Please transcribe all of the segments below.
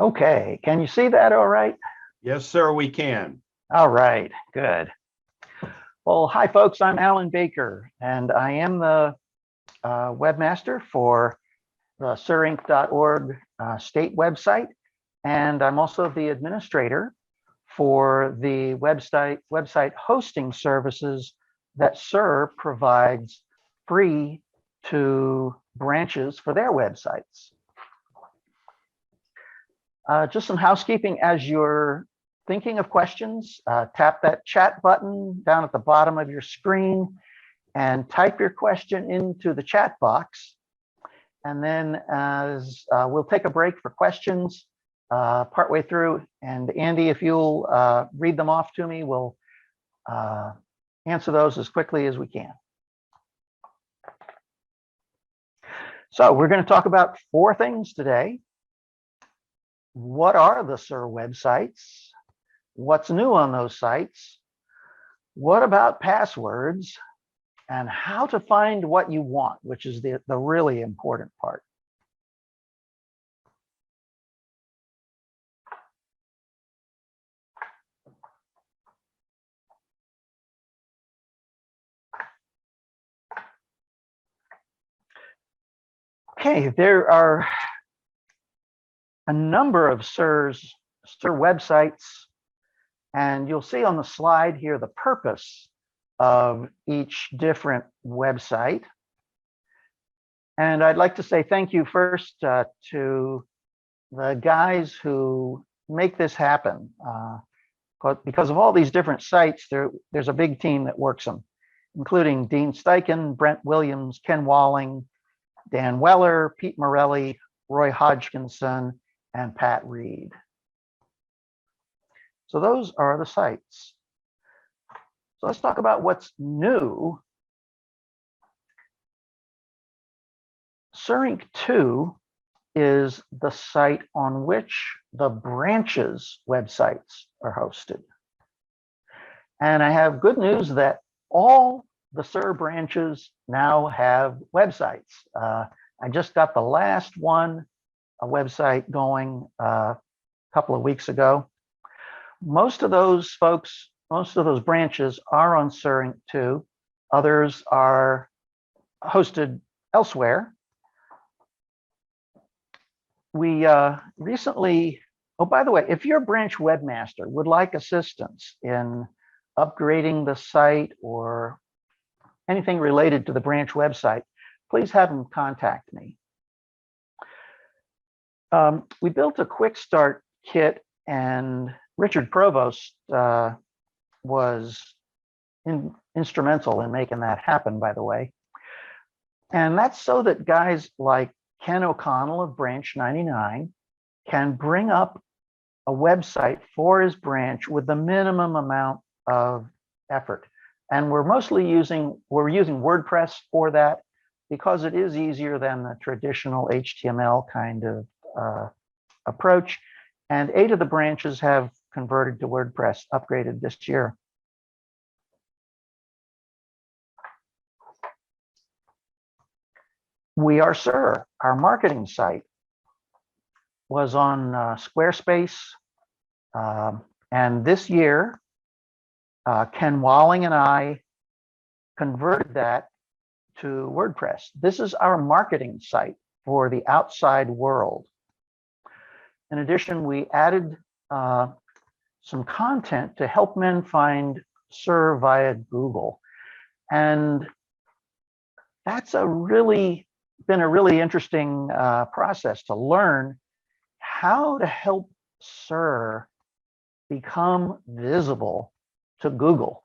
Okay, can you see that all right? Yes, sir, we can. All right, good. Well, hi folks, I'm Alan Baker, and I am the webmaster for the surinc.org state website, and I'm also the administrator for the website hosting services that SUR provides free to branches for their websites. Just some housekeeping as you're thinking of questions, tap that chat button down at the bottom of your screen and type your question into the chat box. And then as we'll take a break for questions partway through. And Andy, if you'll read them off to me, we'll answer those as quickly as we can. So we're going to talk about 4 things today. What are the SUR websites? What's new on those sites? What about passwords? And how to find what you want, which is the really important part. Okay, there are a number of SUR websites, and you'll see on the slide here the purpose of each different website. And I'd like to say thank you first to the guys who make this happen. Because of all these different sites, there's a big team that works them, including Dean Steichen, Brent Williams, Ken Walling, Dan Weller, Pete Morelli, Roy Hodgkinson, and Pat Reed. So those are the sites. So let's talk about what's new. Surinc 2 is the site on which the branches websites are hosted. And I have good news that all the SUR branches now have websites. I just got the last one, a website going a couple of weeks ago. Most of those folks, most of those branches are on Surinc 2. Others are hosted elsewhere. We recently, oh, by the way, if your branch webmaster would like assistance in upgrading the site or anything related to the branch website, please have them contact me. We built a quick start kit, and Richard Provost was instrumental in making that happen, by the way. And that's so that guys like Ken O'Connell of Branch 99 can bring up a website for his branch with the minimum amount of effort. And we're using WordPress for that because it is easier than the traditional HTML kind of approach. And 8 of the branches have converted to WordPress, upgraded this year. We Are SUR, our marketing site, was on Squarespace. And this year, Ken Walling and I converted that to WordPress. This is our marketing site for the outside world. In addition, we added some content to help men find SUR via Google. And that's been a really interesting process to learn how to help SUR become visible to Google.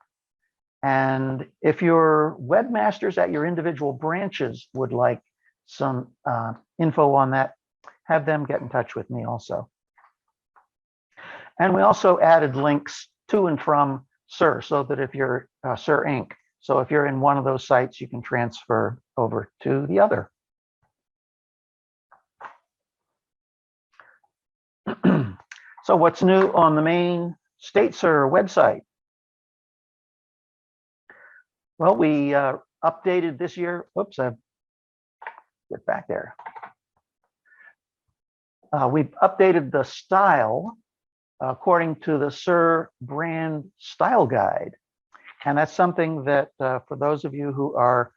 And if your webmasters at your individual branches would like some info on that, have them get in touch with me also. And we also added links to and from SUR, so that if you're SUR Inc., so if you're in one of those sites, you can transfer over to the other. So what's new on the main State SUR website? Well, we updated this year. Oops, I get back there. We've updated the style according to the SIR brand style guide. And that's something that for those of you who are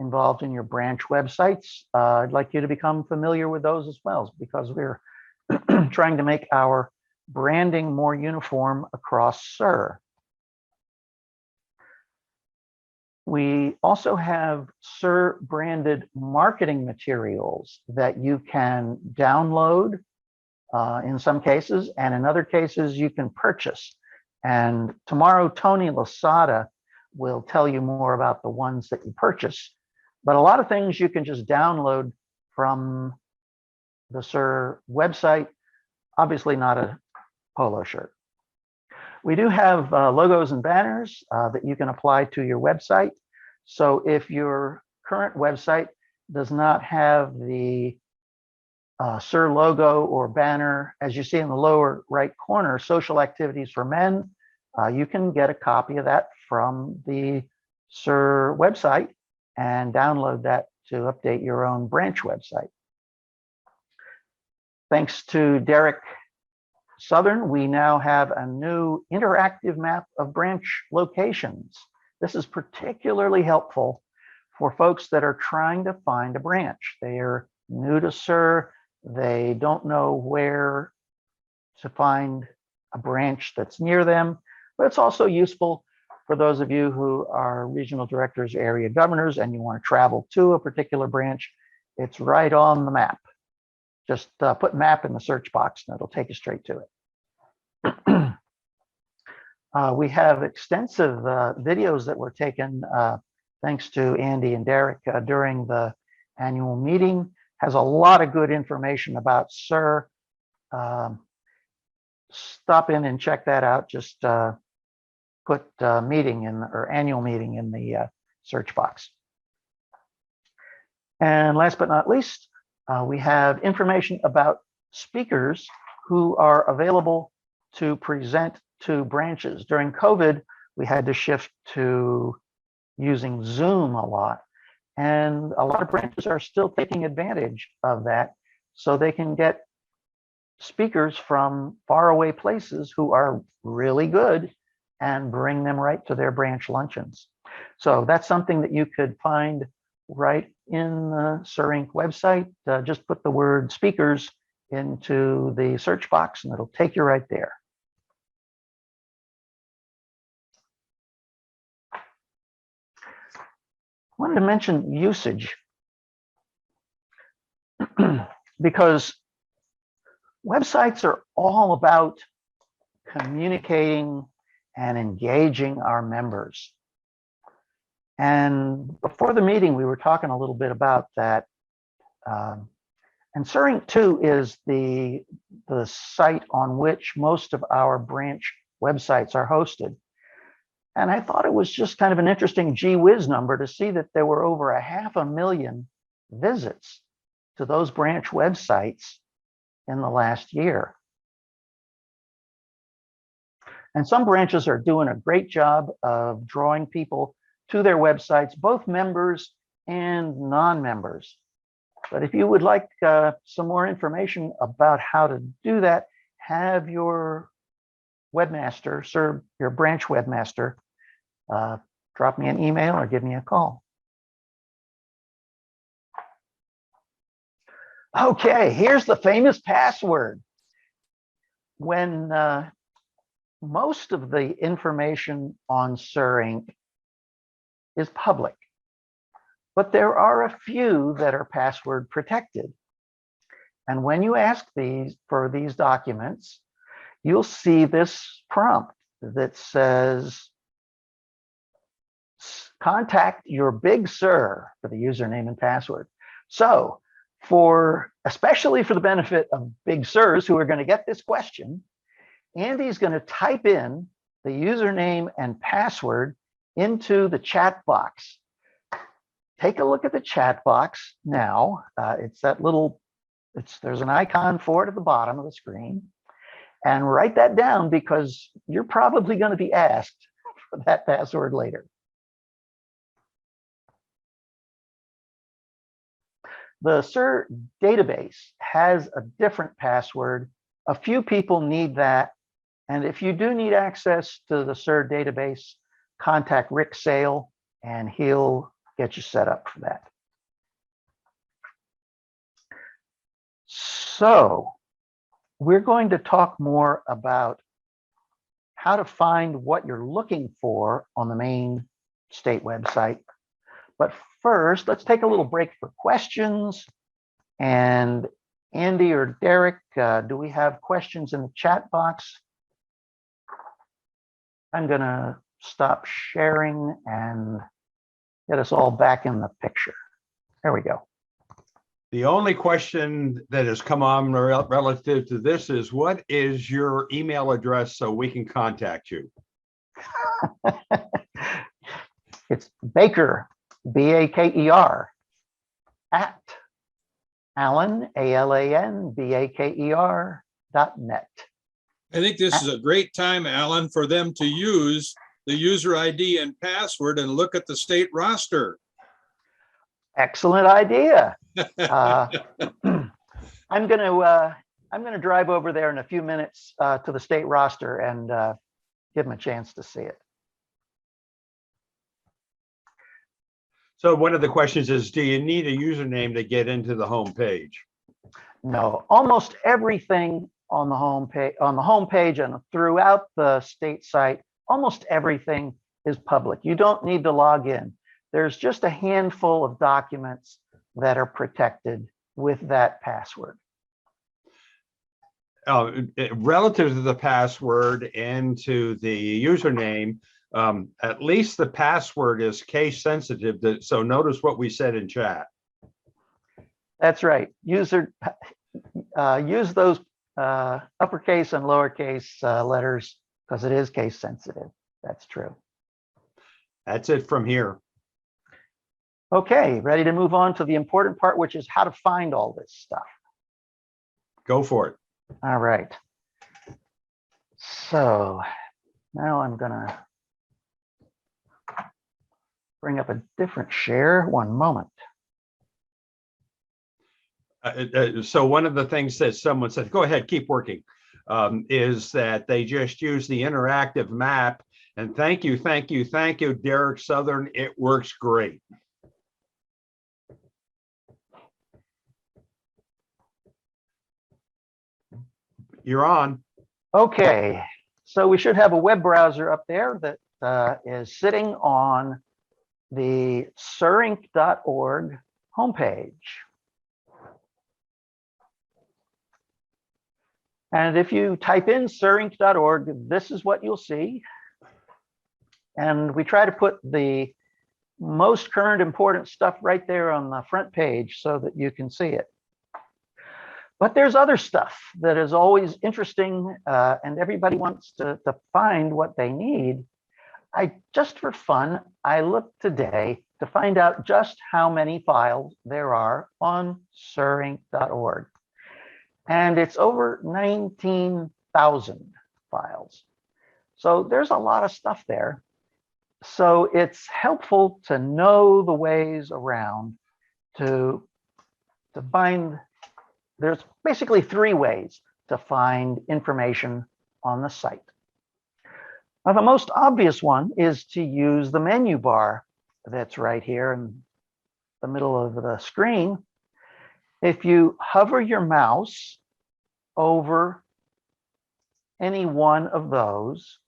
involved in your branch websites, I'd like you to become familiar with those as well, because we're trying to make our branding more uniform across SIR. We also have SIR branded marketing materials that you can download in some cases, and in other cases you can purchase. And tomorrow, Tony Lasada will tell you more about the ones that you purchase. But a lot of things you can just download from the SIR website, obviously not a polo shirt. We do have logos and banners that you can apply to your website. So if your current website does not have the SIR logo or banner, as you see in the lower right corner, social activities for men, you can get a copy of that from the SIR website and download that to update your own branch website. Thanks to Derek Southern, we now have a new interactive map of branch locations. This is particularly helpful for folks that are trying to find a branch. They are new to SIR. They don't know where to find a branch that's near them, but it's also useful for those of you who are regional directors, area governors, and you want to travel to a particular branch. It's right on the map. Just put map in the search box and it'll take you straight to it. We have extensive videos that were taken thanks to Andy and Derek during the annual meeting. Has a lot of good information about SIR. Stop in and check that out. Just put meeting in or annual meeting in the search box. And last but not least, we have information about speakers who are available to present to branches. During COVID, we had to shift to using Zoom a lot. And a lot of branches are still taking advantage of that, so they can get speakers from faraway places who are really good and bring them right to their branch luncheons. So that's something that you could find right in the SIR Inc. website. Just put the word speakers into the search box and it'll take you right there. I wanted to mention usage because websites are all about communicating and engaging our members. And before the meeting, we were talking a little bit about that. And SIR Inc. 2 is the site on which most of our branch websites are hosted. And I thought it was just kind of an interesting gee whiz number to see that there were over 500,000 visits to those branch websites in the last year. And some branches are doing a great job of drawing people to their websites, both members and non-members. But if you would like some more information about how to do that, have your webmaster, SIR, your branch webmaster, drop me an email or give me a call. Okay, here's the famous password. When most of the information on SIR Inc. is public, but there are a few that are password protected. And when you ask for these documents, you'll see this prompt that says, contact your Big SIR for the username and password. So especially for the benefit of Big SIRs who are going to get this question, Andy's going to type in the username and password into the chat box. Take a look at the chat box now. It's that little, there's an icon for it at the bottom of the screen. And write that down because you're probably going to be asked for that password later. The SIR database has a different password. A few people need that. And if you do need access to the SIR database, contact Rick Sale and he'll get you set up for that. So we're going to talk more about how to find what you're looking for on the main state website. But first, let's take a little break for questions. And Andy or Derek, do we have questions in the chat box? I'm going to stop sharing and get us all back in the picture. There we go. The only question that has come on relative to this is, what is your email address so we can contact you? It's Baker, B-A-K-E-R, at Alan, ALANBAKER.net. I think this is a great time, Alan, for them to use the user ID and password and look at the state roster. Excellent idea. I'm going to drive over there in a few minutes to the state roster and give them a chance to see it. So one of the questions is, do you need a username to get into the home page? No, almost everything on the home page and throughout the state site, almost everything is public. You don't need to log in. There's just a handful of documents that are protected with that password. Relative to the password and to the username, at least the password is case sensitive. So notice what we said in chat. That's right. Use those uppercase and lowercase letters because it is case sensitive. That's true. That's it from here. Okay, ready to move on to the important part, which is how to find all this stuff. Go for it. All right. So now I'm gonna bring up a different share. One moment. So one of the things that someone said, go ahead, keep working, is that they just use the interactive map. And thank you, Derek Southern. It works great. You're on. Okay, so we should have a web browser up there that is sitting on the sirinc.org homepage. And if you type in sirinc.org, this is what you'll see. And we try to put the most current important stuff right there on the front page so that you can see it. But there's other stuff that is always interesting, and everybody wants to find what they need. Just for fun, I looked today to find out just how many files there are on sirinc.org. And it's over 19,000 files. So there's a lot of stuff there. So it's helpful to know the ways around to find. There's basically three ways to find information on the site. Now, the most obvious one is to use the menu bar that's right here in the middle of the screen. If you hover your mouse over any one of those,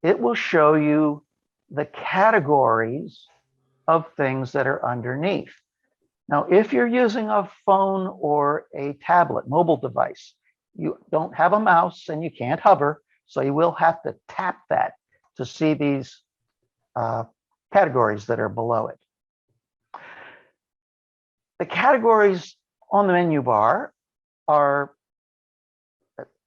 it will show you the categories of things that are underneath. Now, if you're using a phone or a tablet, mobile device, you don't have a mouse and you can't hover, so you will have to tap that to see these categories that are below it. The categories on the menu bar are,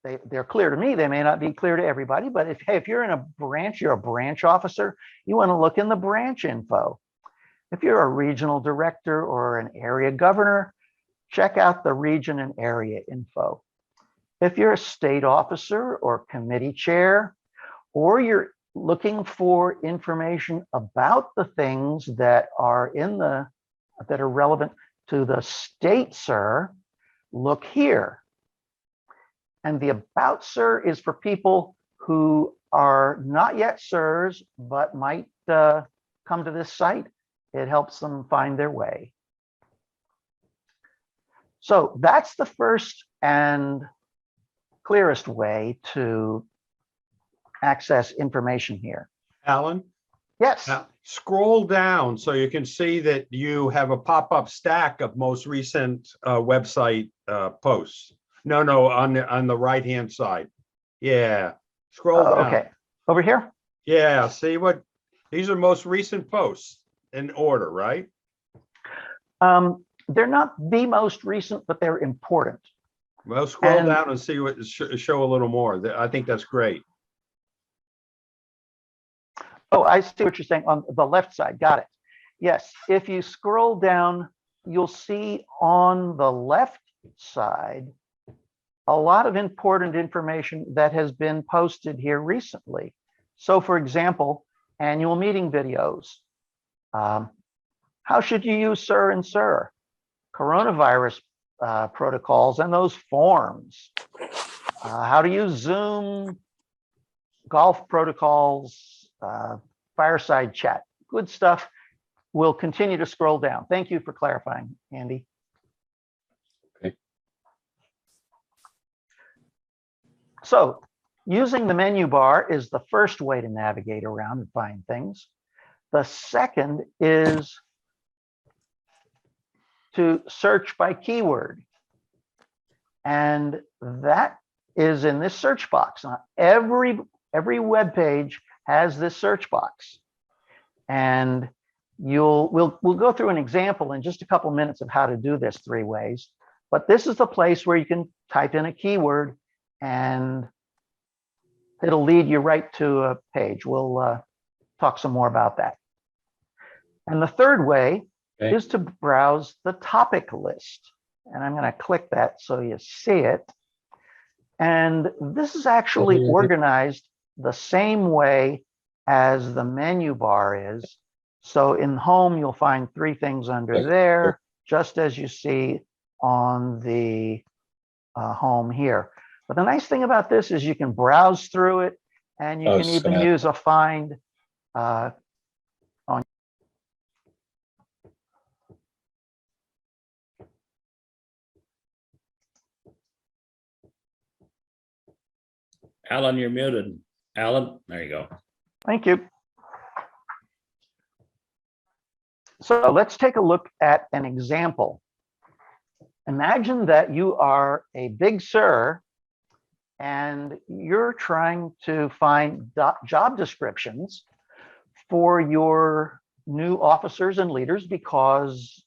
they're clear to me. They may not be clear to everybody, but if you're in a branch, you're a branch officer, you want to look in the branch info. If you're a regional director or an area governor, check out the region and area info. If you're a state officer or committee chair, or you're looking for information about the things that are that are relevant to the state SIR, look here. And the About Sir is for people who are not yet Sirs, but might come to this site. It helps them find their way. So that's the first and clearest way to access information here. Alan? Yes. Now, scroll down so you can see that you have a pop-up stack of most recent website posts. No, on the right-hand side. Yeah, scroll down. Okay, over here? Yeah, see what, these are most recent posts in order, right? They're not the most recent, but they're important. Well, scroll And- down and see what, show a little more. I think that's great. Oh, I see what you're saying on the left side. Got it. Yes, if you scroll down, you'll see on the left side a lot of important information that has been posted here recently. So for example, annual meeting videos. How should you use Sir and Sir? Coronavirus protocols and those forms. How to use Zoom, golf protocols, fireside chat. Good stuff. We'll continue to scroll down. Thank you for clarifying, Andy. Okay. So using the menu bar is the first way to navigate around and find things. The second is to search by keyword. And that is in this search box. Now, every web page has this search box. And we'll go through an example in just a couple minutes of how to do this 3 ways. But this is the place where you can type in a keyword and it'll lead you right to a page. We'll talk some more about that. And the third way is to browse the topic list. And I'm going to click that so you see it. And this is actually organized the same way as the menu bar is. So in home, you'll find 3 things under there, just as you see on the home here. But the nice thing about this is you can browse through it and you can even use a find on. Alan, you're muted. Alan, there you go. Thank you. So let's take a look at an example. Imagine that you are a big Sir and you're trying to find job descriptions for your new officers and leaders because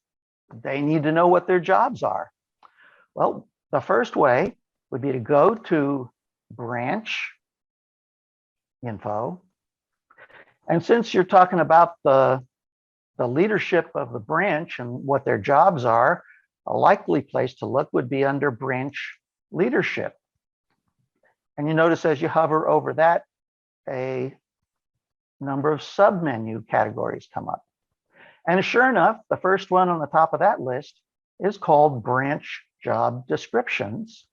they need to know what their jobs are. Well, the first way would be to go to branch info. And since you're talking about the leadership of the branch and what their jobs are, a likely place to look would be under branch leadership. And you notice as you hover over that, a number of submenu categories come up. And sure enough, the first one on the top of that list is called branch job descriptions.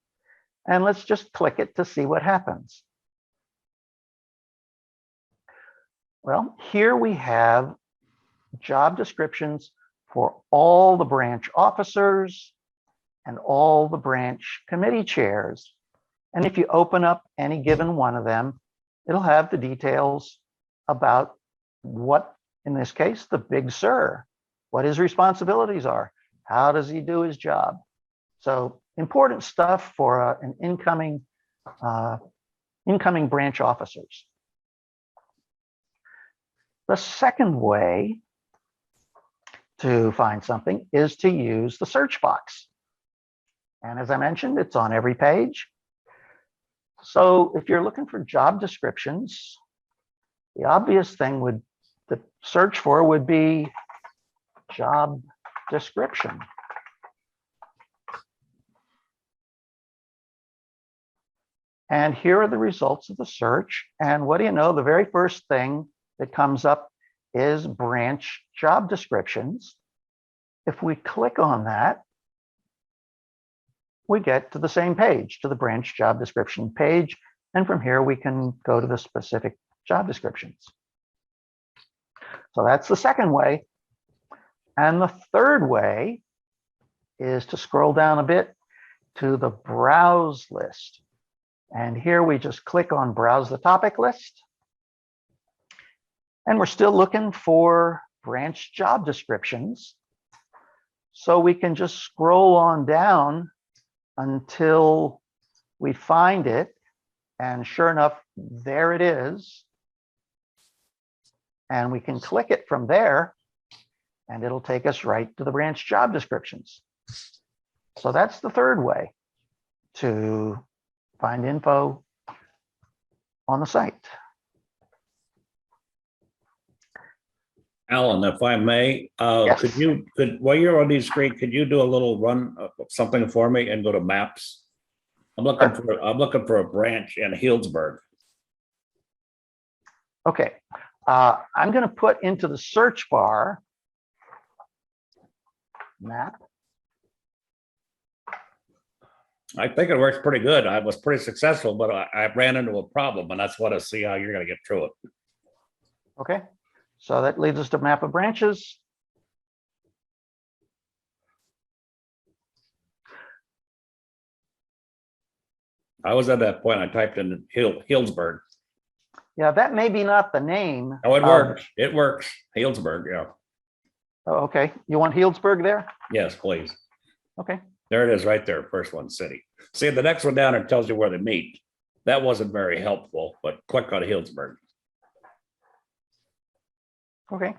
And let's just click it to see what happens. Well, here we have job descriptions for all the branch officers and all the branch committee chairs. And if you open up any given one of them, it'll have the details about what, in this case, the big Sir, what his responsibilities are. How does he do his job? So important stuff for an incoming branch officers. The second way to find something is to use the search box. And as I mentioned, it's on every page. So if you're looking for job descriptions, the obvious thing to search for would be job description. And here are the results of the search. And what do you know? The very first thing that comes up is branch job descriptions. If we click on that, we get to the same page, to the branch job description page. And from here, we can go to the specific job descriptions. So that's the second way. And the third way is to scroll down a bit to the browse list. And here we just click on browse the topic list. And we're still looking for branch job descriptions. So we can just scroll on down until we find it. And sure enough, there it is. And we can click it from there, and it'll take us right to the branch job descriptions. So that's the third way to find info on the site. Alan, if I may, Yes. while you're on the screen, could you do a little run of something for me and go to maps? I'm looking for a branch in Healdsburg. Okay, I'm going to put into the search bar map. I think it works pretty good. I was pretty successful, but I ran into a problem, and that's what I see how you're going to get through it. Okay, so that leads us to map of branches. I was at that point. I typed in Healdsburg. Yeah, that may be not the name. Oh, it works. It works. Healdsburg. Yeah. Oh, okay, you want Healdsburg there? Yes, please. Okay. There it is right there. First one, city. See, the next one down, it tells you where they meet. That wasn't very helpful, but click on Healdsburg. Okay.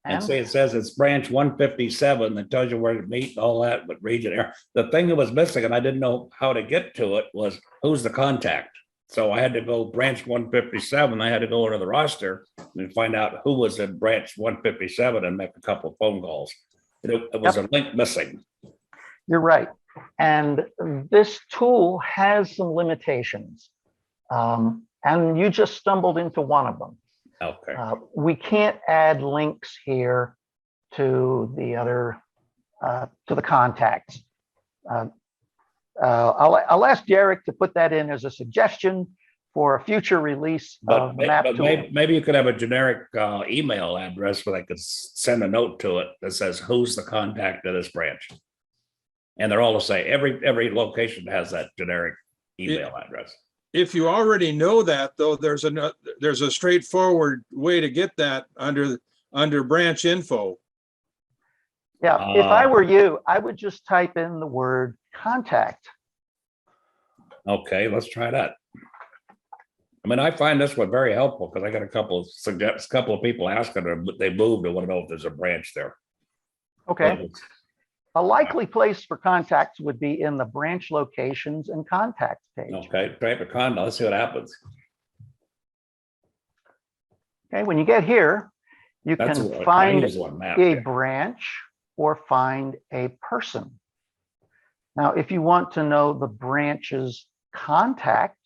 And see, it says it's branch 157 that tells you where to meet and all that, but region area. The thing that was missing, and I didn't know how to get to it, was who's the contact. So I had to go branch 157. I had to go into the roster and find out who was in branch 157 and make a couple of phone calls. It was a link missing. You're right. And this tool has some limitations. And you just stumbled into one of them. Okay. We can't add links here to the other, to the contacts. I'll ask Derek to put that in as a suggestion for a future release of the map tool. Maybe you could have a generic email address where they could send a note to it that says, who's the contact of this branch? And they're all the same. Every location has that generic email address. If you already know that, though, there's a straightforward way to get that under branch info. Yeah, if I were you, I would just type in the word contact. Okay, let's try that. I mean, I find this one very helpful because I got a couple of people asking, they moved, and want to know if there's a branch there. Okay. A likely place for contacts would be in the branch locations and contacts page. Okay, type a con. Let's see what happens. Okay, when you get here, you That's can find map a there. branch or find a person. Now, if you want to know the branch's contact,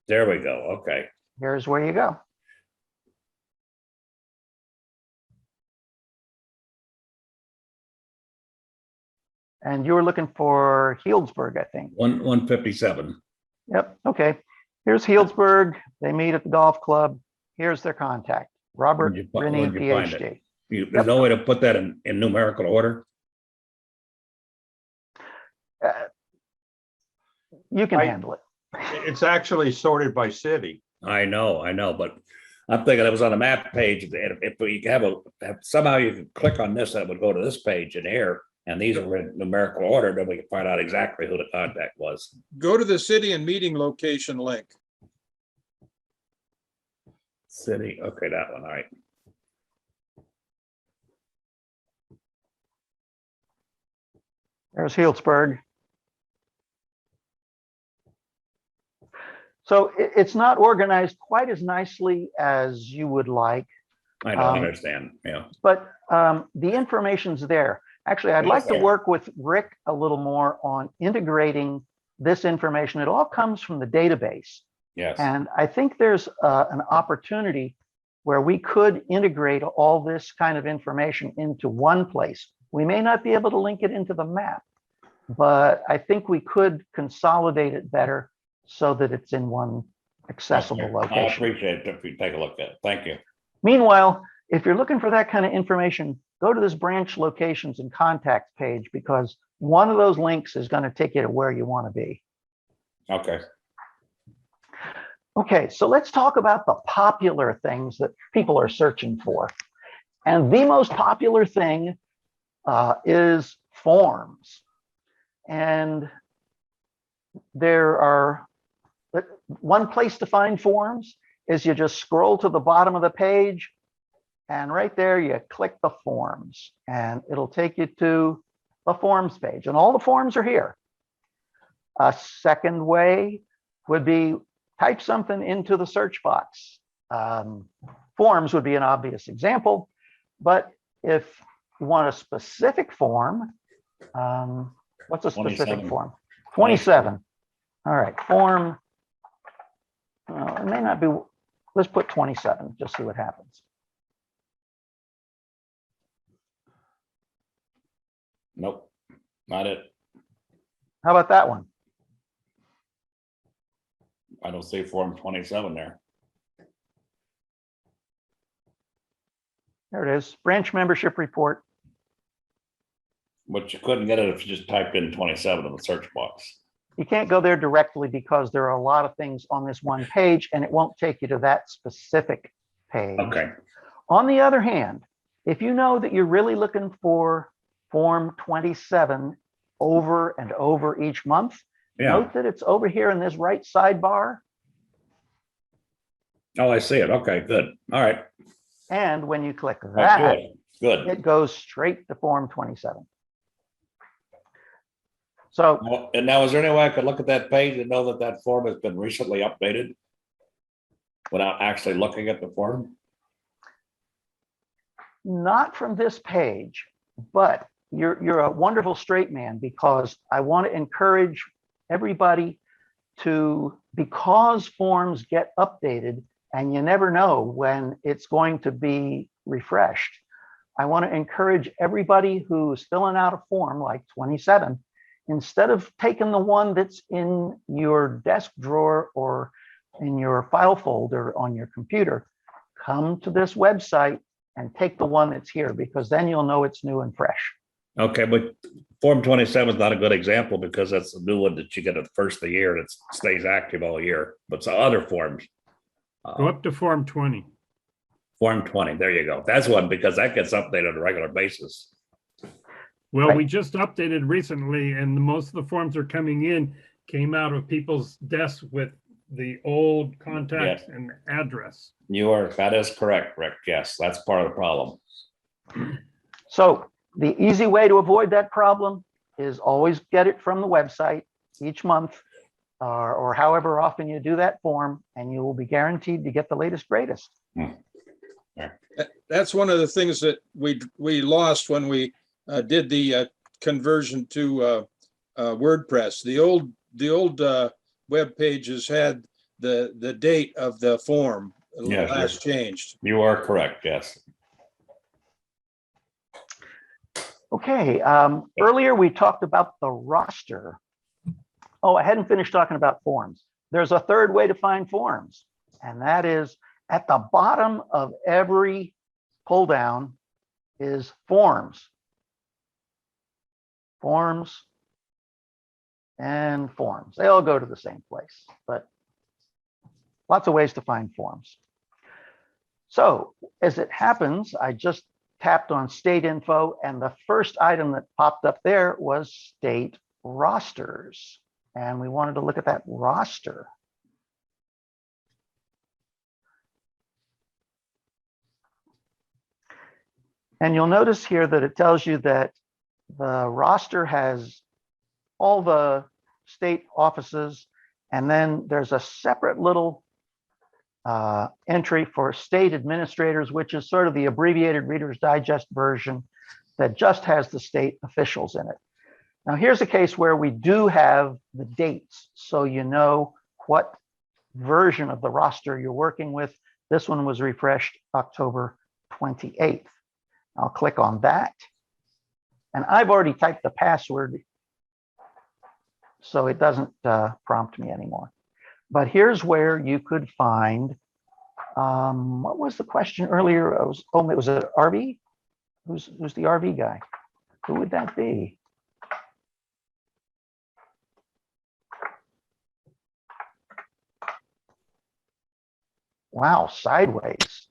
There we go. Okay. here's where you go. And you were looking for Healdsburg, I think. 157. Yep, okay. Here's Healdsburg. They meet at the golf club. Here's their contact, Robert Rennie, Where'd you find PhD. There's no way to put that in numerical order? You can handle it. It's actually sorted by city. I know, but I'm thinking it was on a map page. If we have somehow you can click on this, that would go to this page in here, and these are in numerical order, then we can find out exactly who the contact was. Go to the city and meeting location link. City, okay, that one, all right. There's Healdsburg. So it's not organized quite as nicely as you would like. I don't understand, yeah. But the information's there. Actually, I'd like to work with Rick a little more on integrating this information. It all comes from the database. Yes. And I think there's an opportunity where we could integrate all this kind of information into one place, We may not be able to link it into the map, but I think we could consolidate it better so that it's in one accessible Okay. I location. appreciate it if you take a look at it. Thank you. Meanwhile, if you're looking for that kind of information, go to this branch locations and contacts page, because one of those links is going to take you to where you want to be. Okay. Okay, so let's talk about the popular things that people are searching for. And the most popular thing is forms. And there are, one place to find forms is you just scroll to the bottom of the page, and right there you click the forms, and it'll take you to the forms page, and all the forms are here. A second way would be type something into the search box. Forms would be an obvious example, but if you want a specific form, what's a specific 27. form? 27. All right, form, it may not be, let's put 27, just see what happens. Nope, not it. How about that one? I don't see form 27 there. There it is, branch membership report. But you couldn't get it if you just typed in 27 in the search box. You can't go there directly because there are a lot of things on this one page, and it won't take you to that specific page. Okay. On the other hand, if you know that you're really looking for form 27 over and over each month, Yeah. note that it's over here in this right sidebar. Oh, I see it. Okay, good. All right. And when you click Oh, that, good. Good. it goes straight to form 27. So Well, and now, is there any way I could look at that page and know that that form has been recently updated without actually looking at the form? not from this page, but you're a wonderful straight man, because I want to encourage everybody to, because forms get updated and you never know when it's going to be refreshed. I want to encourage everybody who's filling out a form like 27, instead of taking the one that's in your desk drawer or in your file folder on your computer, come to this website and take the one that's here, because then you'll know it's new and fresh. Okay, but form 27 is not a good example because that's a new one that you get at the first of the year and it stays active all year. But some other forms. Go up to Form 20. Form 20, there you go. That's one, because that gets updated on a regular basis. Well, Right. we just updated recently, and most of the forms are coming in, came out of people's desks with the old contact and address. That is correct, Rick. Yes, that's part of the problem. So the easy way to avoid that problem is always get it from the website each month, or however often you do that form, and you will be guaranteed to get the latest, greatest. That's one of the things that we lost when we did the conversion to WordPress. The old web pages had the date of the form Yes, last changed. You are correct, yes. Okay, earlier we talked about the roster. Oh, I hadn't finished talking about forms. There's a third way to find forms, and that is at the bottom of every pull down is forms. Forms and forms. They all go to the same place, but lots of ways to find forms. So as it happens, I just tapped on state info, and the first item that popped up there was state rosters. And we wanted to look at that roster. And you'll notice here that it tells you that the roster has all the state offices, and then there's a separate little entry for state administrators, which is sort of the abbreviated Reader's Digest version that just has the state officials in it. Now, here's a case where we do have the dates, so you know what version of the roster you're working with. This one was refreshed October 28th. I'll click on that. And I've already typed the password, so it doesn't prompt me anymore. But here's where you could find, what was the question earlier? It was an RV? Who's the RV guy? Who would that be? Wow, sideways.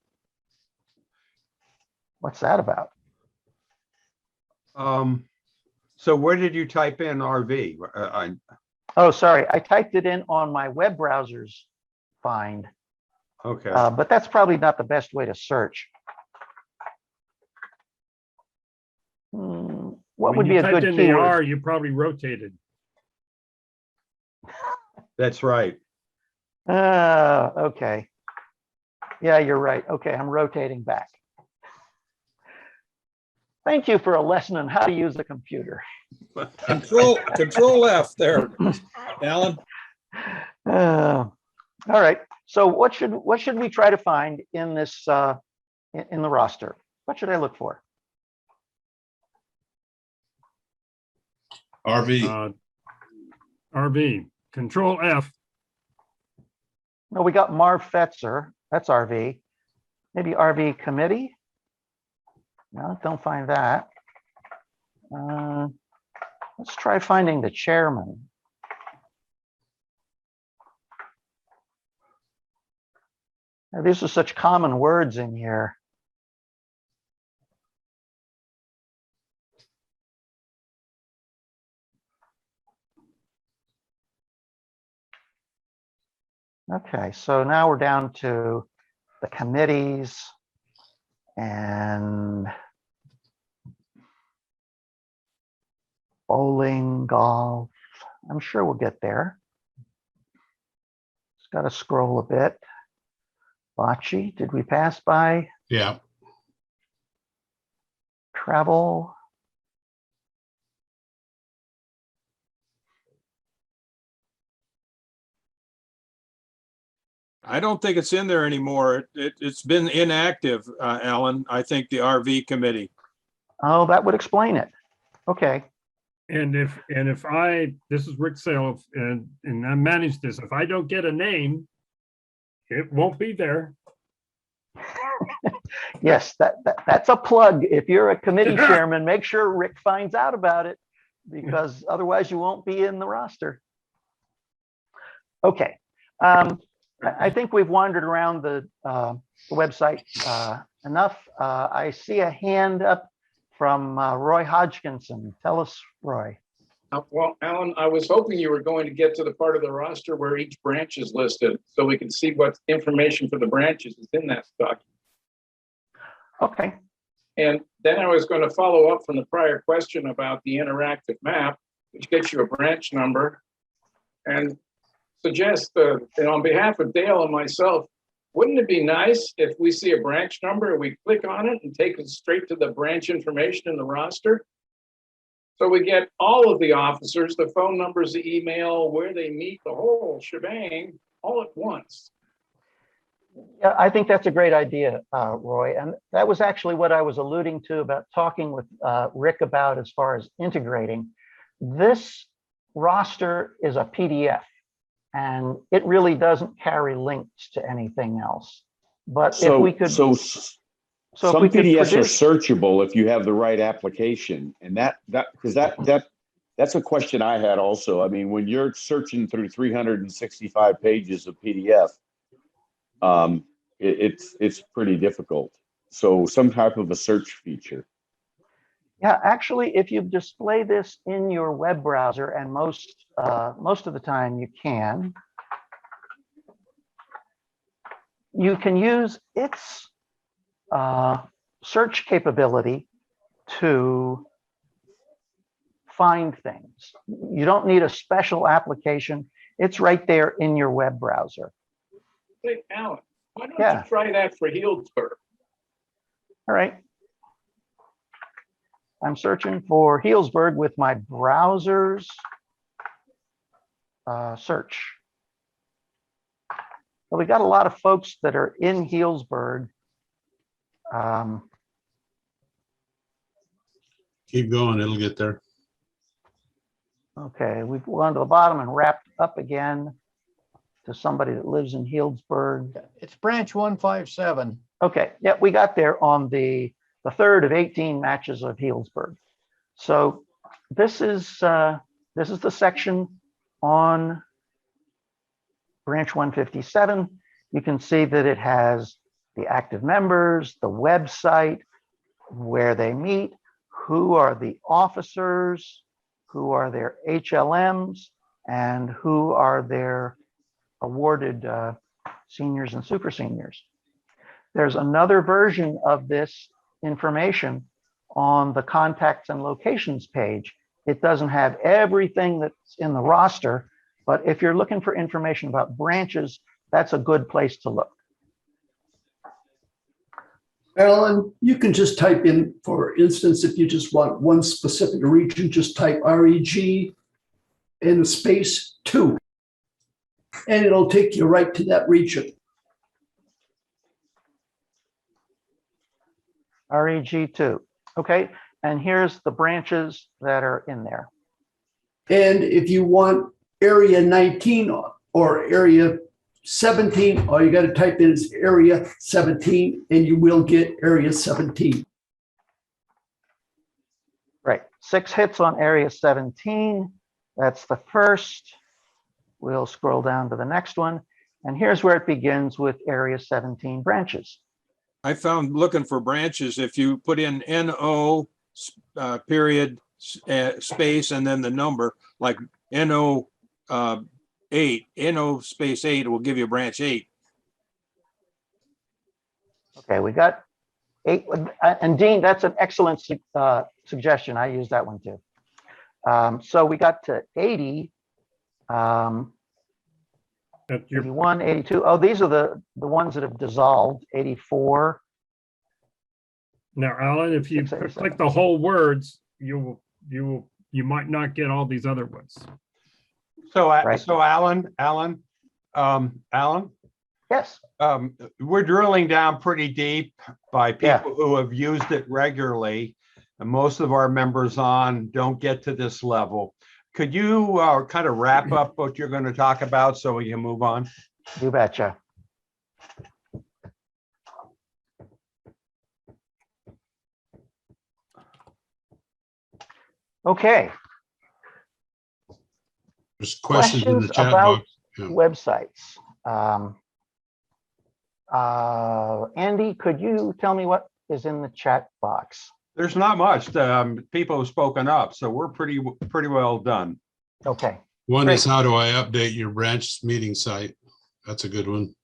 What's that about? So where did you type in RV? Oh, sorry, I typed it in on my web browser's find, Okay. but that's probably not the best way to search. What When would you be a typed good in the R, keyword? you probably rotated. That's right. Okay. Yeah, you're right. Okay, I'm rotating back. Thank you for a lesson on how to use a computer. Control F there, Alan. All right. So what should we try to find in this in the roster? What should I look for? RV. RV, Control F. Well, we got Marv Fetzer. That's RV. Maybe RV committee. No, don't find that. Let's try finding the chairman. Now, these are such common words in here. Okay, so now we're down to the committees and bowling, golf. I'm sure we'll get there. Just got to scroll a bit. Bocce, did we pass by? Yeah. Travel. I don't think it's in there anymore. It's been inactive, Alan. I think the RV committee. Oh, that would explain it. Okay. And if I, this is Rick Sale, and I manage this, if I don't get a name, it won't be there. Yes, that's a plug. If you're a committee chairman, make sure Rick finds out about it, because otherwise you won't be in the roster. Okay. I think we've wandered around the website enough. I see a hand up from Roy Hodgkinson. Tell us, Roy. Well, Alan, I was hoping you were going to get to the part of the roster where each branch is listed so we can see what information for the branches is in that document. Okay. And then I was going to follow up from the prior question about the interactive map, which gets you a branch number, and suggest, and on behalf of Dale and myself, wouldn't it be nice if we see a branch number, we click on it and take us straight to the branch information in the roster? So we get all of the officers, the phone numbers, the email, where they meet, the whole shebang, all at once. Yeah, I think that's a great idea, Roy. And that was actually what I was alluding to about talking with Rick about as far as integrating. This roster is a PDF, and it really doesn't carry links to anything else. But if we could, some if we could PDFs produce, are searchable if you have the right application, and that's a question I had also. I mean, when you're searching through 365 pages of PDF, it's pretty difficult. So some type of a search feature. yeah, actually, if you display this in your web browser, and most of the time you can use its search capability to find things. You don't need a special application. It's right there in your web browser. Hey, Alan, why don't Yeah. you try that for Healdsburg? All right. I'm searching for Healdsburg with my browser's search. Well, we got a lot of folks that are in Healdsburg. Keep going, it'll get there. Okay, we've gone to the bottom and wrapped up again to somebody that lives in Healdsburg. It's branch 157. Okay, yeah, we got there on the third of 18 matches of Healdsburg. So this is the section on branch 157. You can see that it has the active members, the website, where they meet, who are the officers, who are their HLMs, and who are their awarded seniors and super seniors. There's another version of this information on the contacts and locations page. It doesn't have everything that's in the roster, but if you're looking for information about branches, that's a good place to look. Alan, you can just type in, for instance, if you just want one specific region, just type REG and a space 2, and it'll take you right to that region. REG2. Okay, and here's the branches that are in there. And if you want area 19 or area 17, all you got to type in is area 17, and you will get area 17. Right, 6 hits on area 17. That's the first. We'll scroll down to the next one. And here's where it begins with area 17 branches. I found looking for branches, if you put in NO period space and then the number, like NO 8, NO space 8 will give you branch 8. Okay, we got 8. And Dean, that's an excellent suggestion. I use that one too. So we got to 80, That's your 81, 82. Oh, these are the ones that have dissolved. 84. Now, Alan, if you 687. click the whole words, you might not get all these other ones. So, Right. so Alan, Yes. we're drilling down pretty deep by people Yeah. who have used it regularly. And most of our members on don't get to this level. Could you kind of wrap up what you're going to talk about so we can move on? You betcha. Okay, There's questions in the questions chat about box. Yeah. websites. Andy, could you tell me what is in the chat box? There's not much. People have spoken up, so we're pretty well done. Okay, One is Great. how do I update your branch meeting site? That's a good one.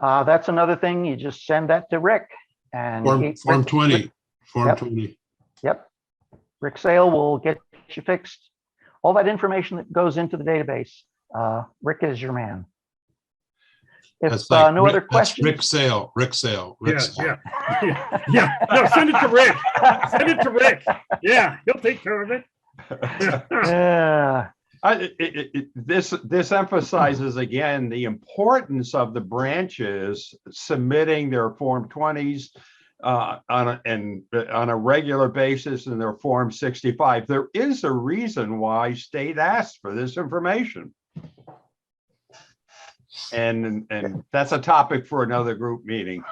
that's another thing. You just send that to Rick and Form 20, Form Yep. 20. Yep. Rick Sale will get you fixed. All that information that goes into the database, Rick is your man. If That's like no other Rick questions. Sale, Rick Sale. Yeah, yeah. Yeah, no, send it to Rick. Send it to Rick. Yeah, he'll take care of it. Yeah. This emphasizes again the importance of the branches submitting their Form 20s on a regular basis in their Form 65. There is a reason why state asked for this information. And that's a topic for another group meeting.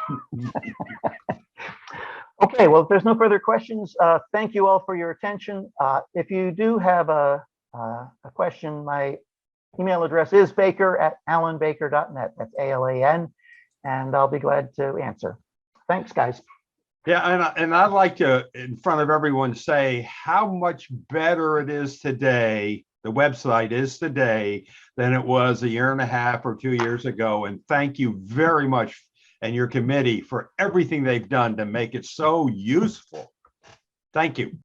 Okay, well, if there's no further questions, thank you all for your attention. If you do have a question, my email address is baker@alanbaker.net. That's ALAN, and I'll be glad to answer. Thanks, guys. Yeah, and I'd like to, in front of everyone, say how much better it is today, the website is today, than it was a year and a half or 2 years ago. And thank you very much, and your committee, for everything they've done to make it so useful. Thank you.